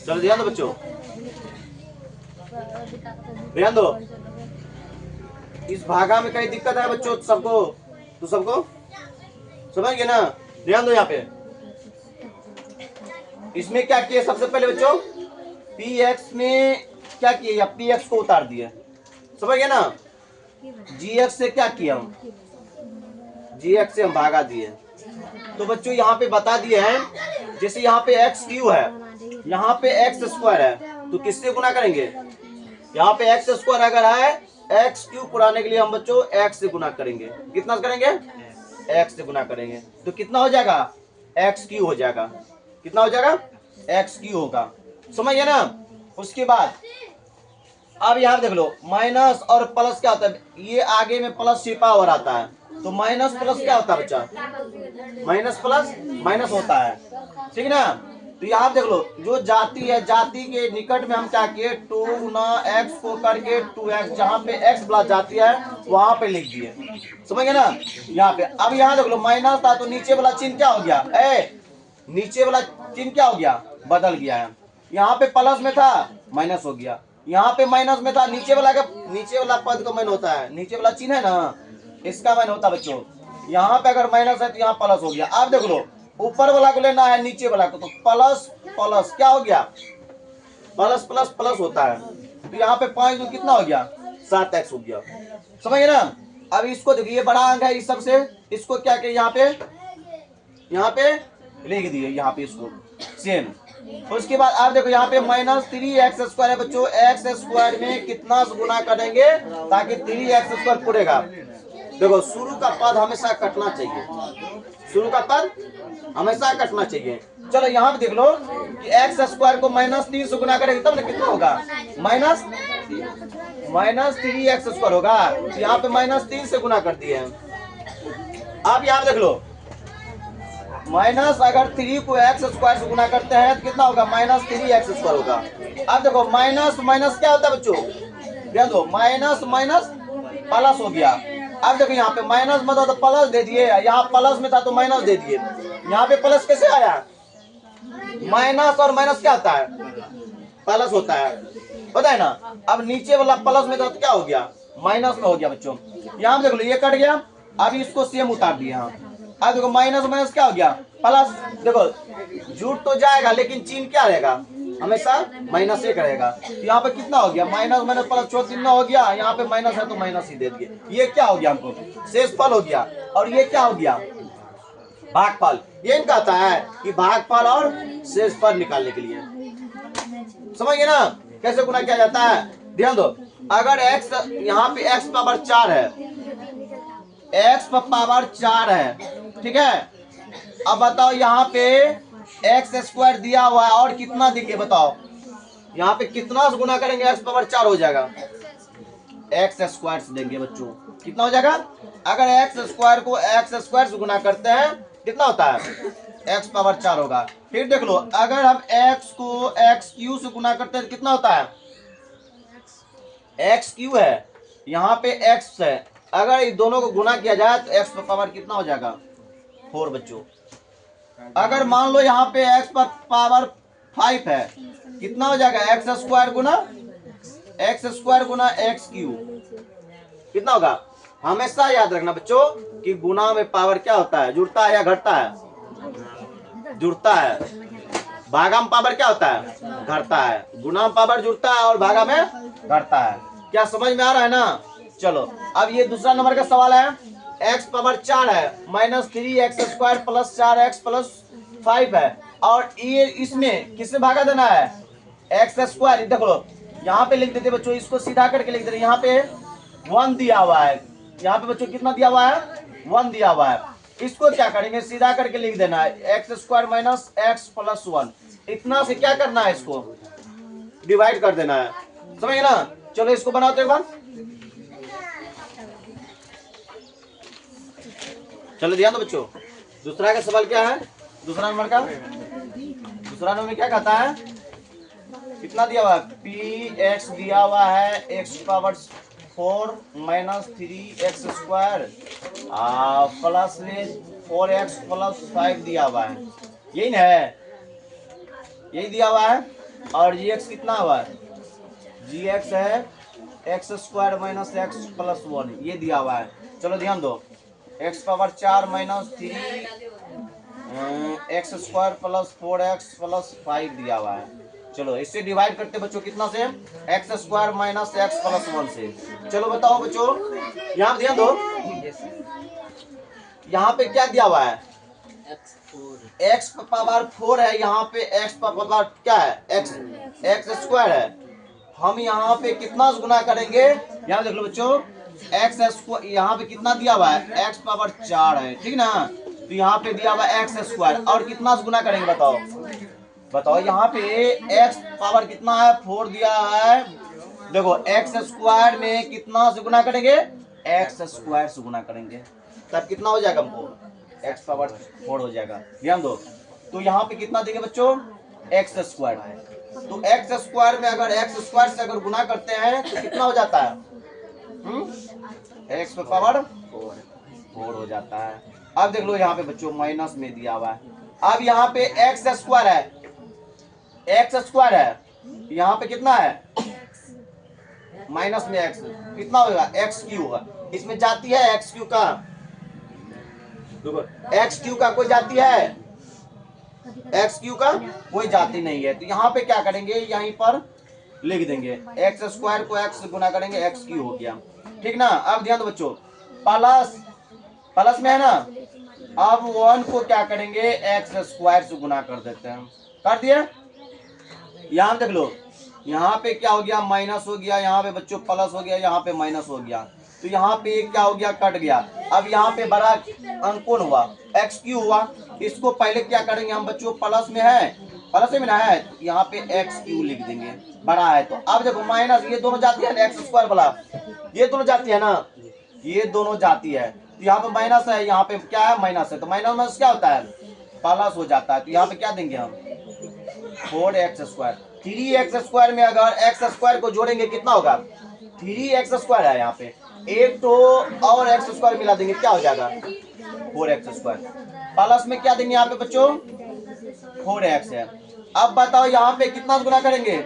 चलो ध्यान दो बच्चों, ध्यान दो। इस भागा में कहीं दिक्कत है बच्चों सबको? तो सबको समझ गए ना? ध्यान दो यहाँ पे। इसमें क्या किया सबसे पहले बच्चों? पी एक्स में क्या किया? पी एक्स को उतार दिया, समझ गए ना? जी एक्स से क्या किया हम? जी एक्स से हम भागा दिए। तो बच्चों यहाँ पे बता दिए हैं, जैसे यहाँ पे एक्स क्यू है, यहाँ पे एक्स स्क्वायर है, तो किससे गुना करेंगे? यहाँ पे एक्स स्क्वायर अगर है, एक्स क्यूब पुराने के लिए हम बच्चों एक्स से गुना करेंगे। कितना करेंगे? एक्स से गुना करेंगे। तो कितना हो जाएगा? एक्स क्यू हो जाएगा। कितना हो जाएगा? एक्स क्यू होगा। समझ गए ना? उसके बाद अब यहाँ देख लो, माइनस और प्लस क्या होता है? ये आगे में प्लस छिपा हुआ रहता है, तो माइनस प्लस क्या होता है बच्चा? माइनस प्लस माइनस होता है, ठीक है ना? तो यहाँ देख लो, जो जाति है, जाति के निकट में हम क्या किए? 2 गुना एक्स को करके 2x, जहाँ पे x प्लस जाति है वहां पे लिख दिए। समझ गए ना? यहाँ पे अब यहाँ देख लो, माइनस था तो नीचे वाला चिन्ह क्या हो गया? नीचे वाला चिन्ह क्या हो गया? बदल गया है। यहाँ पे प्लस में था, माइनस हो गया। यहाँ पे माइनस में था, नीचे वाला पद का मान होता है, नीचे वाला चिन्ह है ना, इसका मान होता है बच्चों। यहाँ पे अगर माइनस है तो यहाँ प्लस हो गया। अब देख लो, ऊपर वाला को लेना है नीचे वाला को, तो प्लस प्लस क्या हो गया? प्लस प्लस प्लस होता है। तो यहाँ पे 5 में कितना हो गया? 7x हो गया। समझ गए ना? अब इसको देखिए, ये बड़ा अंक है इस सबसे, इसको क्या किया? यहाँ पे लिख दिए, यहाँ पे इसको सेम। उसके बाद आप देखो, यहाँ पे -3x² है बच्चों। x² में कितना गुना करेंगे ताकि 3x² पूरेगा? देखो, शुरू का पद हमेशा कटना चाहिए, शुरू का पद हमेशा कटना चाहिए। चलो यहाँ पे देख लो कि x² को -3 से गुना करेंगे तब ना कितना होगा? -3x² होगा। यहाँ पे -3 से गुना कर दिए हैं। अब यहाँ देख लो, माइनस अगर 3 को x² से गुना करते हैं तो कितना होगा? -3x² होगा। अब देखो, माइनस माइनस क्या होता है बच्चों? ध्यान दो, माइनस माइनस प्लस हो गया। अब देखो, यहाँ पे माइनस में था तो प्लस दे दिए, यहाँ प्लस में था तो माइनस दे दिए। यहाँ पे प्लस कैसे आया? माइनस और माइनस क्या होता है? प्लस होता है, पता है ना? अब नीचे वाला प्लस में था तो क्या हो गया? माइनस में हो गया बच्चों। यहाँ देख लो, ये कट गया, अभी इसको सेम उतार दिया। अब देखो, माइनस माइनस क्या हो गया? प्लस। देखो, जुट तो जाएगा लेकिन चिन्ह क्या रहेगा? हमेशा माइनस एक रहेगा। तो यहाँ पे कितना हो गया? माइनस माइनस प्लस 4 हो गया। यहाँ पे माइनस है तो माइनस ही दे दिए। ये क्या हो गया? हमको शेषफल हो गया। और ये क्या हो गया? भागफल। ये कहता है कि भागफल और शेषफल निकालने के लिए, समझ गए ना कैसे गुना किया जाता है? ध्यान दो, अगर x यहाँ पे x पावर 4 है, x पावर 4 है, ठीक है? अब बताओ, यहाँ पे x² दिया हुआ है और कितना दिखे? बताओ, यहाँ पे कितना से गुना करेंगे? x पावर 4 हो जाएगा, x² से देंगे बच्चों। कितना हो जाएगा? अगर x² को x² से गुना करते हैं कितना होता है? x पावर 4 होगा। फिर देख लो, अगर हम x को x³ से गुना करते हैं तो कितना होता है? x³ है, यहाँ पे x है, अगर इन दोनों को गुना किया जाए तो x पावर कितना हो जाएगा? 4 बच्चों। अगर मान लो यहाँ पे x पावर 5 है, कितना हो जाएगा? x² गुना x³ कितना होगा? हमेशा याद रखना बच्चों कि गुना में पावर क्या होता है? जुड़ता है या घटता है? जुड़ता है। भागा में पावर क्या होता है? घटता है। गुना में पावर जुड़ता है और भागा में घटता है। क्या समझ में आ रहा है ना? चलो, अब ये दूसरा नंबर का सवाल है। x पावर 4 है, -3x² प्लस 4x प्लस 5 है, और ये इसमें किससे भागा देना है? x²। देखो, यहाँ पे लिख देते बच्चों, इसको सीधा करके लिख देते। यहाँ पे 1 दिया हुआ है, यहाँ पे बच्चों कितना दिया हुआ है? 1 दिया हुआ है। इसको क्या करेंगे? सीधा करके लिख देना है, x² माइनस x प्लस 1। इतना से क्या करना है? इसको डिवाइड कर देना है, समझ गए ना? चलो इसको बनाते एक बार। चलो ध्यान दो बच्चों, दूसरा का सवाल क्या है? दूसरा नंबर में क्या कहता है? कितना दिया हुआ है? px दिया हुआ है x power 4 minus 3x² plus में 4x प्लस 5 दिया हुआ है। यही ना है? यही दिया हुआ है। और जी एक्स कितना हुआ है, जी एक्स है x square minus x plus 1, ये दिया हुआ है। चलो ध्यान दो, x power 4 minus 3 x square plus 4x plus 5 दिया हुआ है। चलो इससे डिवाइड करते बच्चों कितना से, x square minus x plus 1 से। चलो बताओ बच्चों, यहाँ ध्यान दो, यहाँ पे क्या दिया हुआ है, एक्स पावर 4 है, यहाँ पे एक्स पावर क्या है, एक्स स्क्वायर है। हम यहाँ पे कितना गुना करेंगे, यहाँ देख लो बच्चों, एक्स स्क्वायर यहाँ पे कितना दिया हुआ है, एक्स पावर 4 है, ठीक ना। तो यहाँ पे दिया हुआ है एक्स स्क्वायर, और कितना गुना करेंगे बताओ, बताओ यहाँ पे एक्स पावर कितना है, 4 दिया है। देखो एक्स स्क्वायर में कितना से गुना करेंगे, एक्स स्क्वायर से गुना करेंगे, तब कितना हो जाएगा हमको, एक्स पावर 4 हो जाएगा। ध्यान दो, तो यहाँ पे कितना देंगे बच्चों, एक्स स्क्वायर। तो एक्स स्क्वायर में अगर एक्स स्क्वायर से अगर गुना करते हैं तो कितना हो जाता है, एक्स पावर 4 हो जाता है। अब देख लो यहाँ पे बच्चों माइनस में दिया हुआ है। अब यहाँ पे एक्स स्क्वायर है, एक्स स्क्वायर है, यहाँ पे कितना है, माइनस में एक्स, कितना होगा, एक्स क्यू होगा। इसमें जाती है एक्स क्यू का, एक्स क्यू का कोई जाती है, एक्स क्यू का कोई जाती नहीं है। तो यहाँ पे क्या करेंगे, यहीं पर लिख देंगे एक्स स्क्वायर को एक्स से गुना करेंगे, एक्स क्यू हो गया, ठीक ना। अब ध्यान दो बच्चों, प्लस प्लस में है ना, अब 1 को क्या करेंगे, एक्स स्क्वायर से गुना कर देते हैं, कर दिए। यहाँ देख लो, यहाँ पे क्या हो गया, माइनस हो गया, यहाँ पे बच्चों प्लस हो गया, यहाँ पे माइनस हो गया, तो यहाँ पे क्या हो गया, कट गया। अब यहाँ पे बड़ा अंक कौन हुआ, एक्स क्यू हुआ। इसको पहले क्या करेंगे हम बच्चों, प्लस में है, प्लस में ना है, यहाँ पे एक्स क्यू लिख देंगे, बड़ा है। तो अब देखो माइनस, ये दोनों जाती है ना, एक्स स्क्वायर वाला, ये दोनों जाती है ना, ये दोनों जाती है। तो यहाँ पे माइनस है, यहाँ पे क्या है, माइनस है, तो माइनस माइनस क्या होता है, प्लस हो जाता है। तो यहाँ पे क्या देंगे हम, 4x स्क्वायर। 3x स्क्वायर में अगर x स्क्वायर को जोड़ेंगे कितना होगा, 3x स्क्वायर है, यहाँ पे एक तो और x स्क्वायर मिला देंगे, क्या हो जाएगा, 4x स्क्वायर। प्लस में क्या देंगे यहाँ पे बच्चों, 4x है। अब बताओ यहाँ पे कितना गुना करेंगे,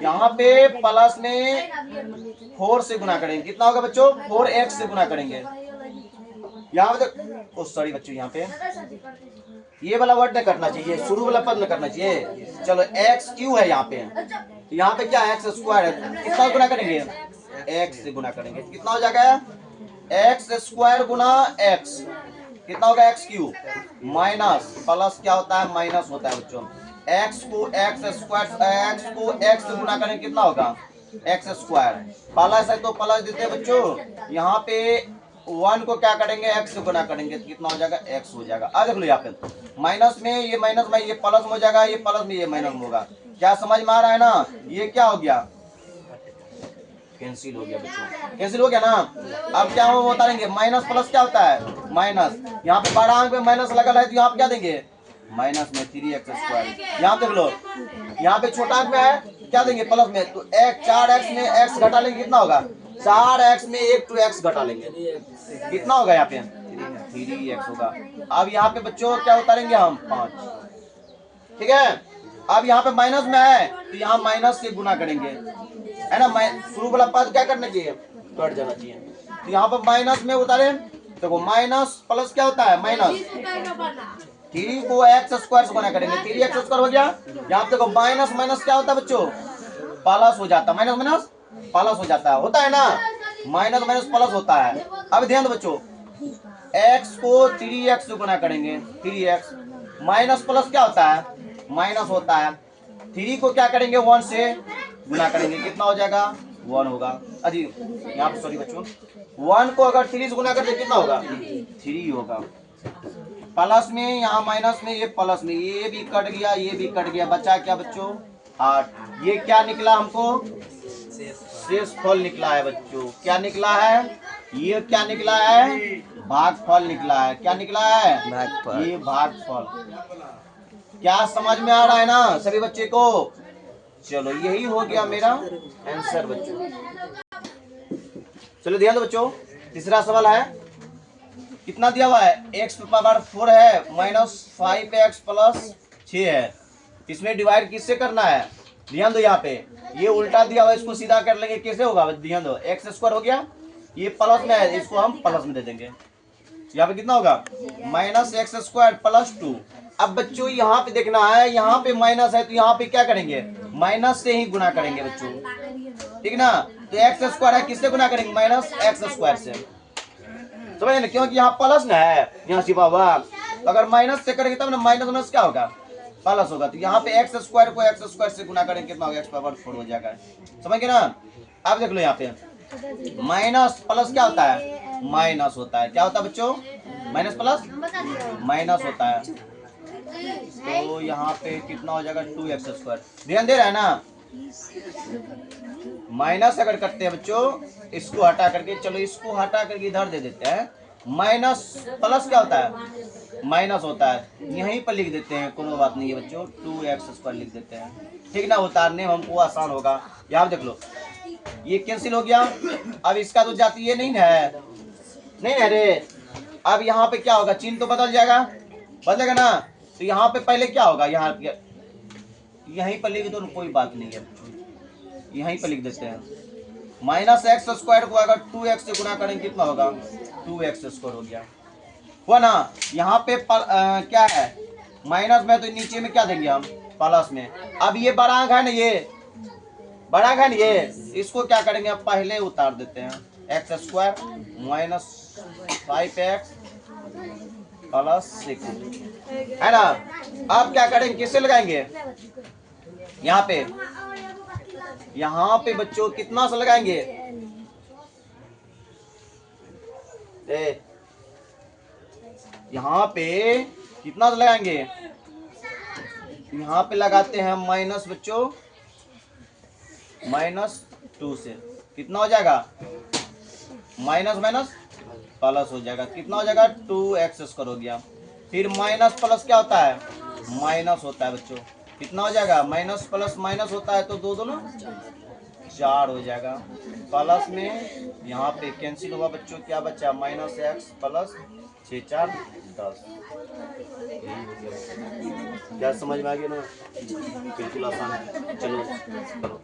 यहाँ पे प्लस में 4 से गुना करेंगे, कितना होगा बच्चों, 4x से गुना करेंगे। यहाँ पे सॉरी बच्चों, यहाँ पे ये वाला वर्ड नहीं करना चाहिए, शुरू वाला पद नहीं करना चाहिए। चलो एक्स क्यू है, यहाँ पे क्या है, एक्स स्क्वायर है, कितना गुना करेंगे, एक्स से गुना करेंगे, कितना हो जाएगा, एक्स स्क्वायर गुना एक्स, कितना होगा, एक्स क्यू माइनस प्लस क्या होता है, माइनस होता है बच्चों। एक्स को एक्स स्क्वायर, एक्स को एक्स से गुना करेंगे, कितना होगा, एक्स स्क्वायर। प्लस है तो प्लस देते हैं बच्चों, यहाँ पे 1 को क्या करेंगे, x से गुना करेंगे, तो कितना हो जाएगा, x हो जाएगा। आ देख लो यहाँ पे माइनस में ये माइनस में ये प्लस में हो जाएगा, ये प्लस में ये माइनस में होगा। क्या समझ में आ रहा है ना, ये क्या हो गया, कैंसिल हो गया बच्चों, कैंसिल हो गया ना। अब क्या हम बताएंगे, माइनस प्लस क्या होता है, माइनस। यहाँ पे 12 अंक में माइनस लगा है, तो यहाँ पे क्या देंगे, माइनस में 3x स्क्वायर। यहाँ देख लो, यहाँ पे छोटा अंक में है, क्या देंगे, प्लस में, तो 4x में x घटा लेंगे, कितना होगा, 4x में 1 2x घटा लेंगे, कितना होगा, यहाँ पे 3x होगा। अब यहाँ पे बच्चों क्या उतारेंगे हम, 5, ठीक है। अब यहाँ पे माइनस में है, तो यहाँ माइनस से गुना करेंगे, है ना। शुरू वाला पद क्या करना चाहिए, कट जाना चाहिए। तो यहाँ पर माइनस में उतारे, देखो माइनस प्लस क्या होता है, माइनस, 3 को एक्स स्क्वायर से गुना करेंगे, 3x स्क्वायर हो गया। यहाँ पे देखो माइनस माइनस क्या होता है बच्चों, प्लस हो जाता है, माइनस माइनस प्लस हो जाता है, होता है ना, माइनस माइनस प्लस होता है। अब ध्यान दो बच्चों, x को 3x से गुना करेंगे, 3x माइनस प्लस क्या होता है, माइनस होता है। 3 को क्या करेंगे, 1 से गुना करेंगे, कितना हो जाएगा, 1 होगा। अजी यहाँ पे सॉरी बच्चों, 1 को अगर 3 से गुना करते कितना होगा, 3 होगा। प्लस में यहाँ माइनस में, ये प्लस में, ये भी कट गया, ये भी कट गया, बचा क्या बच्चों, 8। ये क्या निकला हमको, शेषफल निकला है बच्चों। क्या निकला है, ये क्या निकला है, भागफल निकला है। क्या निकला है, भागफल, ये भागफल। क्या समझ में आ रहा है ना सभी बच्चे को। चलो यही हो गया मेरा आंसर बच्चों। चलो ध्यान दो बच्चों, तीसरा सवाल है, कितना दिया हुआ है, x पावर 4 है माइनस 5x प्लस 6 है। इसमें डिवाइड किससे करना है, ध्यान दो यहाँ पे, ये उल्टा दिया हुआ इसको सीधा कर लेंगे, कैसे होगा ध्यान दो, एक्स स्क्वायर हो गया, ये प्लस में है इसको हम प्लस में दे देंगे, यहाँ पे कितना होगा माइनस एक्स स्क्वायर प्लस 2। अब बच्चों यहाँ पे देखना है, यहाँ पे माइनस है तो यहाँ पे क्या करेंगे, माइनस से ही गुना करेंगे बच्चों, ठीक ना। तो एक्स स्क्वायर है किससे गुना करेंगे, माइनस एक्स स्क्वायर से, समझे ना, क्योंकि यहाँ प्लस ना है, यहाँ छिपा हुआ, तो अगर माइनस से करेंगे तब ना माइनस माइनस क्या होगा, प्लस होगा। तो यहाँ पे एक्स स्क्वायर को एक्स स्क्वायर से गुना करेंगे कितना होगा, एक्स पावर 4 हो जाएगा, समझ गए ना। अब देख लो यहाँ पे माइनस प्लस क्या होता है, माइनस होता है, क्या होता है बच्चों, माइनस प्लस माइनस होता है, तो यहाँ पे कितना हो जाएगा 2x स्क्वायर, ध्यान दे रहा है ना। माइनस अगर करते हैं बच्चों, इसको हटा करके, चलो इसको हटा करके इधर दे देते हैं, माइनस प्लस क्या होता है, माइनस होता है, यहीं पर लिख देते हैं, कोई बात नहीं है बच्चों, 2x स्क्वायर लिख देते हैं, ठीक ना, उतारने में हमको आसान होगा। यहाँ देख लो ये कैंसिल हो गया, अब इसका तो जाती ये नहीं है, नहीं है रे, अब यहाँ पे क्या होगा, चिन्ह तो बदल जाएगा, बदलेगा ना, तो यहाँ पे पहले क्या होगा, यहाँ यहीं पर लिख दो, कोई बात नहीं है, यहीं पर लिख देते हैं, माइनस एक्स स्क्वायर को अगर 2x से गुना करेंगे कितना होगा, 2x स्क्वायर हो गया, हुआ ना। यहाँ पे क्या है, माइनस में, तो नीचे में क्या देंगे हम, प्लस में। अब ये बड़ा अंक है ना, ये बड़ा अंक है ना, ये इसको क्या करेंगे, अब पहले उतार देते हैं, x square minus 5x plus 6 है ना। अब क्या करेंगे, किससे लगाएंगे, यहाँ पे बच्चों कितना से लगाएंगे, यहाँ पे कितना से लगाएंगे, यहाँ पे लगाते हैं माइनस बच्चों, -2 से कितना हो जाएगा, माइनस माइनस प्लस हो जाएगा, कितना हो जाएगा 2x स्क्वायर हो गया। फिर माइनस प्लस क्या होता है, माइनस होता है बच्चों, कितना हो जाएगा, माइनस प्लस माइनस होता है, तो दो दोनों 4 हो जाएगा, प्लस में यहाँ पे कैंसिल हुआ बच्चों, क्या बचा, -x प्लस 6 4 10। क्या समझ में आ गया ना, बिल्कुल आसान है, चलो करो।